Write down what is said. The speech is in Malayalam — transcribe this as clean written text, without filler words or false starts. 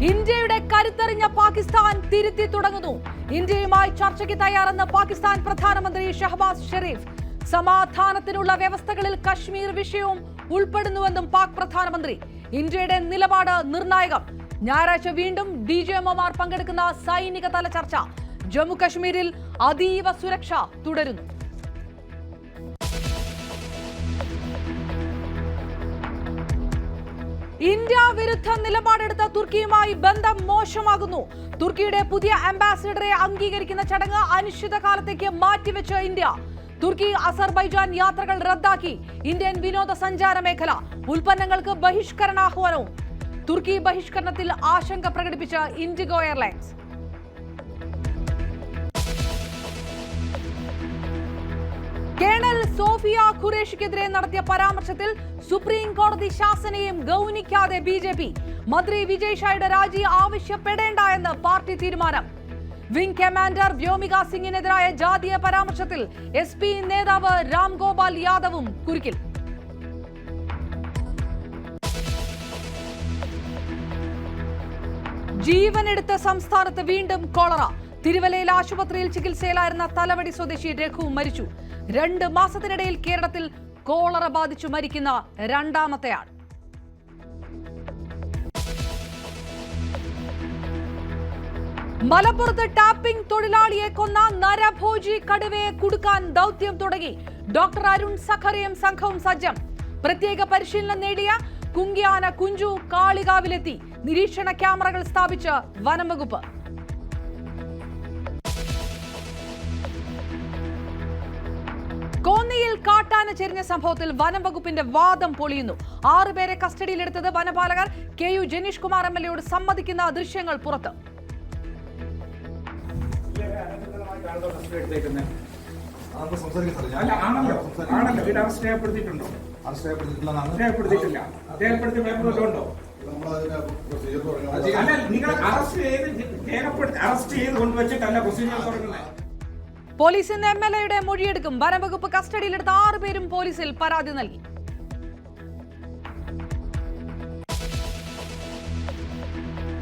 ഇന്ത്യയുടെ കരുത്തറിഞ്ഞ പാകിസ്ഥാൻ തിരുത്തി തുടങ്ങുന്നു. ഇന്ത്യയുമായി ചർച്ചയ്ക്ക് തയ്യാറെന്ന് പാകിസ്ഥാൻ പ്രധാനമന്ത്രി ഷഹബാസ് ഷെരീഫ്. സമാധാനത്തിനുള്ള വ്യവസ്ഥകളിൽ കശ്മീർ വിഷയവും ഉൾപ്പെടുന്നുവെന്നും പാക് പ്രധാനമന്ത്രി. ഇന്ത്യയുടെ നിലപാട് നിർണായകം. ഞായറാഴ്ച വീണ്ടും ഡിജിഎംഒമാർ പങ്കെടുക്കുന്ന സൈനിക തല ചർച്ച. ജമ്മു കശ്മീരിൽ അതീവ സുരക്ഷ തുടരുന്നു. ഇന്ത്യ വിരുദ്ധ നിലപാടെടുത്ത തുർക്കിയുമായി ബന്ധം മോശമാകുന്നു. തുർക്കിയുടെ പുതിയ അംബാസിഡറെ അംഗീകരിക്കുന്ന ചടങ്ങ് അനിശ്ചിതകാലത്തേക്ക് മാറ്റിവെച്ച് ഇന്ത്യ. തുർക്കി അസർബൈജാൻ യാത്രകൾ റദ്ദാക്കി. ഇന്ത്യൻ വിനോദസഞ്ചാര മേഖല. ഉൽപ്പന്നങ്ങൾക്ക് ബഹിഷ്കരണാഹ്വാനവും. തുർക്കി ബഹിഷ്കരണത്തിൽ ആശങ്ക പ്രകടിപ്പിച്ച ഇൻഡിഗോ എയർലൈൻസ്. കേണൽ സോഫിയ ഖുറേഷിക്കെതിരെ നടത്തിയ പരാമർശത്തിൽ സുപ്രീം കോടതി ശാസനയും ഗൗനിക്കാതെ ബിജെപി. മന്ത്രി വിജയ് ഷായുടെ രാജി ആവശ്യപ്പെടേണ്ട എന്ന് പാർട്ടി തീരുമാനം. വിംഗ് കമാൻഡർ വ്യോമിക സിംഗിനെതിരായ ജാതീയ പരാമർശത്തിൽ എസ്.പി. നേതാവ് രാം ഗോപാൽ യാദവും കുരുക്കിൽ. ജീവനെടുത്ത സംസ്ഥാനത്ത് വീണ്ടും കോളറ. തിരുവല്ലയിൽ ആശുപത്രിയിൽ ചികിത്സയിലായിരുന്ന തലവടി സ്വദേശി രഘു മരിച്ചു. 2 മാസത്തിനിടയിൽ കേരളത്തിൽ കോളറ ബാധിച്ചു മരിക്കുന്ന രണ്ടാമത്തെയാൾ. മലപ്പുറത്ത് ടാപ്പിംഗ് തൊഴിലാളിയെ കൊന്ന നരഭോജി കടുവയെ കുടുക്കാൻ ദൗത്യം തുടങ്ങി. ഡോക്ടർ അരുൺ സഖറിയും സംഘവും സജ്ജം. പ്രത്യേക പരിശീലനം നേടിയ കുങ്കിയാന കുഞ്ചു കാളികാവിലെത്തി. നിരീക്ഷണ ക്യാമറകൾ സ്ഥാപിച്ച് വനം വകുപ്പ്. കോന്നിയിൽ കാട്ടാന ചെരിഞ്ഞ സംഭവത്തിൽ വനം വകുപ്പിന്റെ വാദം പൊളിയുന്നു. 6 പേരെ കസ്റ്റഡിയിലെടുത്തത് വനപാലകർ. KU ജനീഷ് കുമാർ MLAയോട് സമ്മതിക്കുന്ന ദൃശ്യങ്ങൾ പുറത്ത്. പോലീസ് ഇന്ന് MLAയുടെ മൊഴിയെടുക്കും. വനംവകുപ്പ് കസ്റ്റഡിയിലെടുത്ത 6 പേരും പോലീസിൽ പരാതി നൽകി.